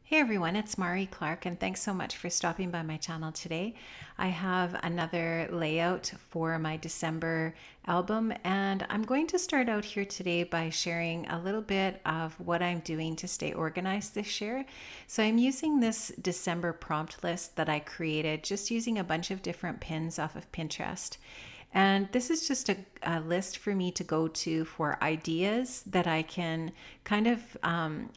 Hey everyone, it's Mari Clark, and thanks so much for stopping by my channel today. I have another layout for my December album, and I'm going to start out here today by sharing a little bit of what I'm doing to stay organized this year. So I'm using this December prompt list that I created just using a bunch of different pins off of Pinterest. And this is just a list for me to go to for ideas that I can kind of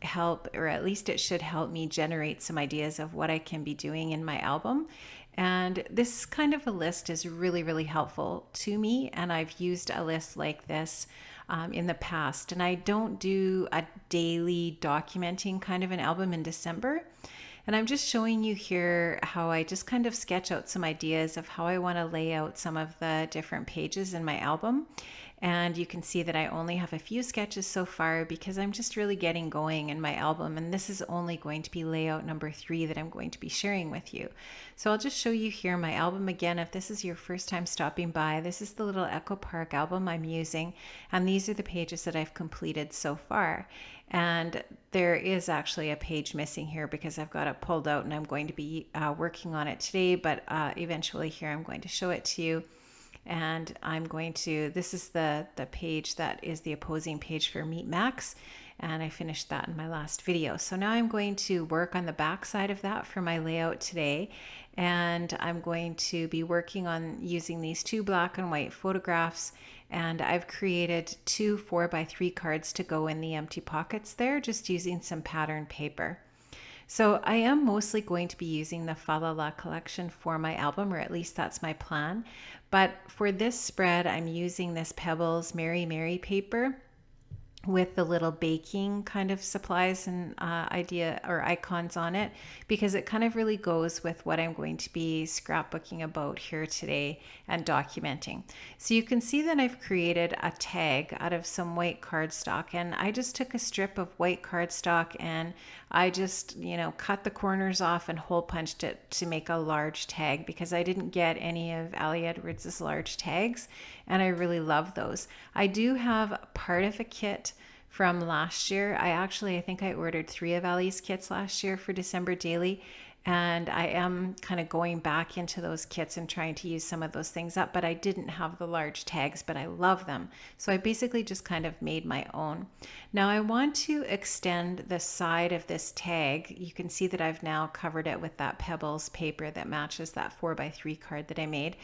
help, or at least it should help me generate some ideas of what I can be doing in my album. And this kind of a list is really, really helpful to me. And I've used a list like this in the past. And I don't do a daily documenting kind of an album in December. And I'm just showing you here how I just kind of sketch out some ideas of how I want to lay out some of the different pages in my album. And you can see that I only have a few sketches so far because I'm just really getting going in my album. And this is only going to be layout number 3 that I'm going to be sharing with you. So I'll just show you here my album again. If this is your first time stopping by, this is the little Echo Park album I'm using. And these are the pages that I've completed so far. And there is actually a page missing here because I've got it pulled out and I'm going to be working on it today, but eventually here I'm going to show it to you. And I'm going to, this is the page that is the opposing page for Meet Max. And I finished that in my last video. So now I'm going to work on the back side of that for my layout today. And I'm going to be working on using these 2 black and white photographs. And I've created 2 4x3 cards to go in the empty pockets there, just using some pattern paper. So I am mostly going to be using the Fa La La collection for my album, or at least that's my plan. But for this spread, I'm using this Pebbles Mary Mary paper with the little baking kind of supplies and idea or icons on it, because it kind of really goes with what I'm going to be scrapbooking about here today and documenting. So you can see that I've created a tag out of some white cardstock, and I just took a strip of white cardstock and I just, cut the corners off and hole punched it to make a large tag because I didn't get any of Ali Edwards' large tags, and I really love those. I do have part of a kit from last year. I think I ordered 3 of Ali's kits last year for December Daily, and I am kind of going back into those kits and trying to use some of those things up, but I didn't have the large tags, but I love them. So I basically just kind of made my own. Now I want to extend the side of this tag. You can see that I've now covered it with that Pebbles paper that matches that 4x3 card that I made.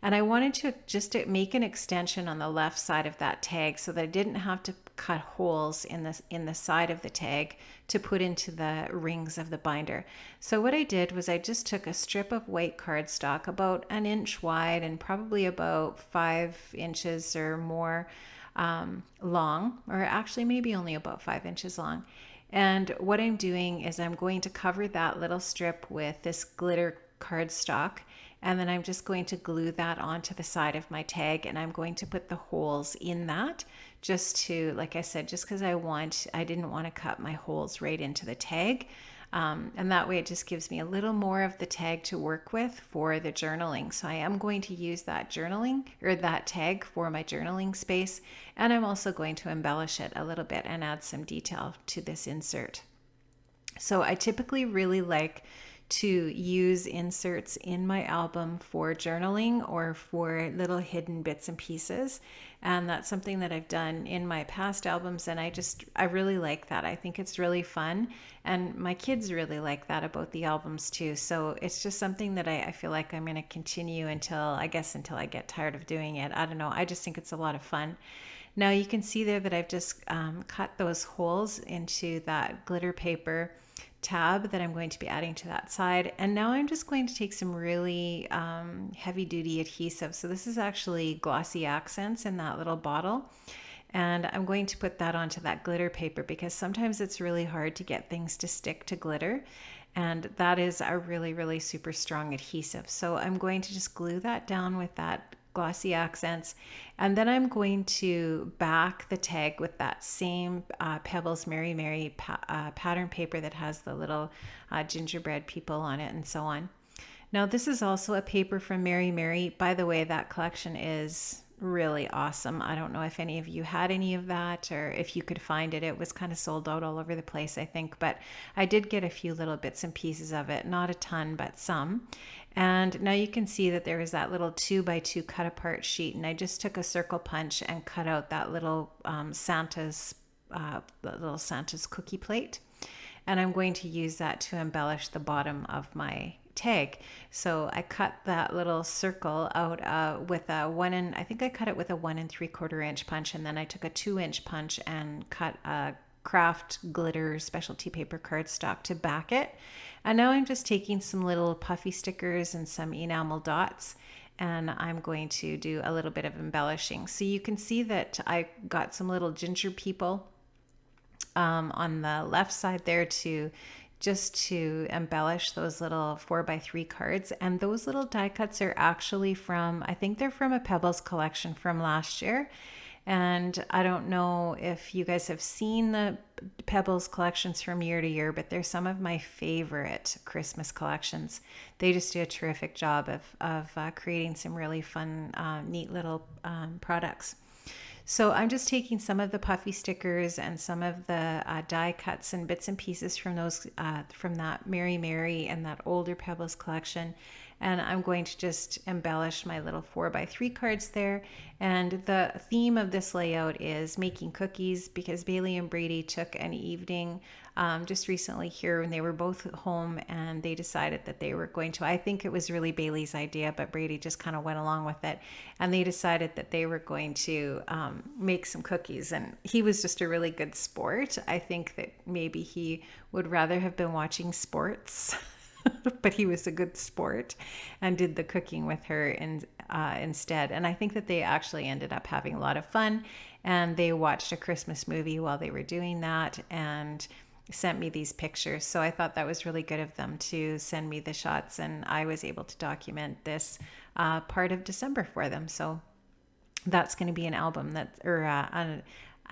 And I wanted to just make an extension on the left side of that tag so that I didn't have to cut holes in the side of the tag to put into the rings of the binder. So what I did was I just took a strip of white cardstock about 1 inch wide and probably about 5 inches or more long, or actually maybe only about 5 inches long. And what I'm doing is I'm going to cover that little strip with this glitter cardstock, and then I'm just going to glue that onto the side of my tag, and I'm going to put the holes in that just to, like I said, just because I didn't want to cut my holes right into the tag. And that way it just gives me a little more of the tag to work with for the journaling. So I am going to use that journaling or that tag for my journaling space. And I'm also going to embellish it a little bit and add some detail to this insert. So I typically really like to use inserts in my album for journaling or for little hidden bits and pieces. And that's something that I've done in my past albums. And I really like that. I think it's really fun. And my kids really like that about the albums too. So it's just something that I feel like I'm going to continue until I get tired of doing it. I don't know. I just think it's a lot of fun. Now you can see there that I've just cut those holes into that glitter paper tab that I'm going to be adding to that side. And now I'm just going to take some really heavy duty adhesive. So this is actually Glossy Accents in that little bottle. And I'm going to put that onto that glitter paper because sometimes it's really hard to get things to stick to glitter. And that is a really, really super strong adhesive. So I'm going to just glue that down with that Glossy Accents, and then I'm going to back the tag with that same Pebbles Mary Mary pattern paper that has the little gingerbread people on it and so on. Now this is also a paper from Mary Mary. By the way, that collection is really awesome. I don't know if any of you had any of that or if you could find it. It was kind of sold out all over the place, I think, but I did get a few little bits and pieces of it, not a ton, but some. And now you can see that there was that little 2x2 cut apart sheet, and I just took a circle punch and cut out that little Santa's cookie plate, and I'm going to use that to embellish the bottom of my tag. So I cut that little circle out with a I think I cut it with a 1 3/4 inch punch, and then I took a 2 inch punch and cut a craft glitter specialty paper cardstock to back it. And now I'm just taking some little puffy stickers and some enamel dots, and I'm going to do a little bit of embellishing. So you can see that I got some little ginger people on the left side there to embellish those little 4x3 cards. And those little die cuts are actually from, I think they're from a Pebbles collection from last year. And I don't know if you guys have seen the Pebbles collections from year to year, but they're some of my favorite Christmas collections. They just do a terrific job of creating some really fun, neat little products. So I'm just taking some of the puffy stickers and some of the die cuts and bits and pieces from those from that Mary Mary and that older Pebbles collection, and I'm going to just embellish my little 4x3 cards there. And the theme of this layout is making cookies, because Bailey and Brady took an evening just recently here when they were both home, and they decided that they were going to, I think it was really Bailey's idea, but Brady just kind of went along with it, and they decided that they were going to make some cookies. And he was just a really good sport. I think that maybe he would rather have been watching sports but he was a good sport and did the cooking with her instead. And I think that they actually ended up having a lot of fun, and they watched a Christmas movie while they were doing that and sent me these pictures. So I thought that was really good of them to send me the shots, and I was able to document this part of December for them. So that's going to be an album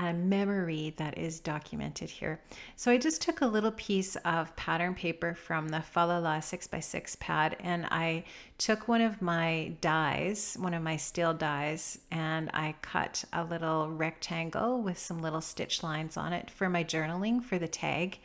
a memory that is documented here. So I just took a little piece of pattern paper from the Falala 6x6 pad, and I took one of my dies, one of my steel dies, and I cut a little rectangle with some little stitch lines on it for my journaling for the tag.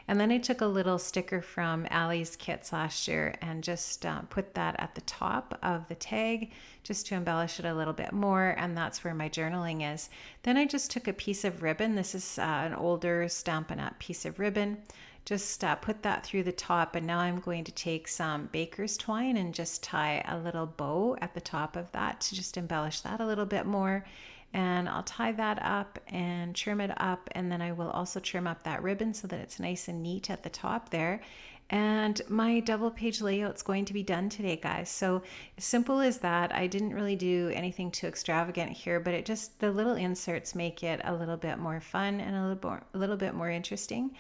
And then I took a little sticker from Allie's kits last year and just put that at the top of the tag just to embellish it a little bit more. And that's where my journaling is. Then I just took a piece of ribbon. This is an older Stampin' Up! Piece of ribbon. Just put that through the top. And now I'm going to take some baker's twine and just tie a little bow at the top of that to just embellish that a little bit more. And I'll tie that up and trim it up, and then I will also trim up that ribbon so that it's nice and neat at the top there. And my double page layout's going to be done today, guys. So as simple as that. I didn't really do anything too extravagant here, but it just, the little inserts make it a little bit more fun and a little bit more interesting.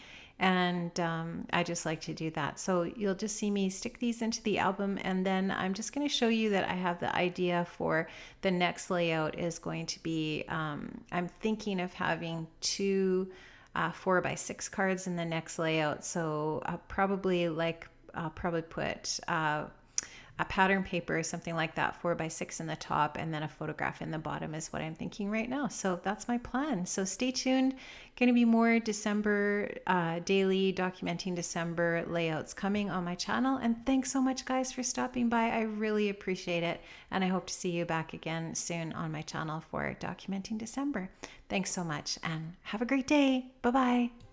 And I just like to do that. So you'll just see me stick these into the album, and then I'm just going to show you that I have the idea for the next layout is going to be, I'm thinking of having two 4x6 cards in the next layout. So I'll probably put a pattern paper or something like that, 4x6 in the top, and then a photograph in the bottom is what I'm thinking right now. So that's my plan. So stay tuned. Going to be more December daily documenting December layouts coming on my channel. And thanks so much, guys, for stopping by. I really appreciate it. And I hope to see you back again soon on my channel for documenting December. Thanks so much, and have a great day. Bye-bye.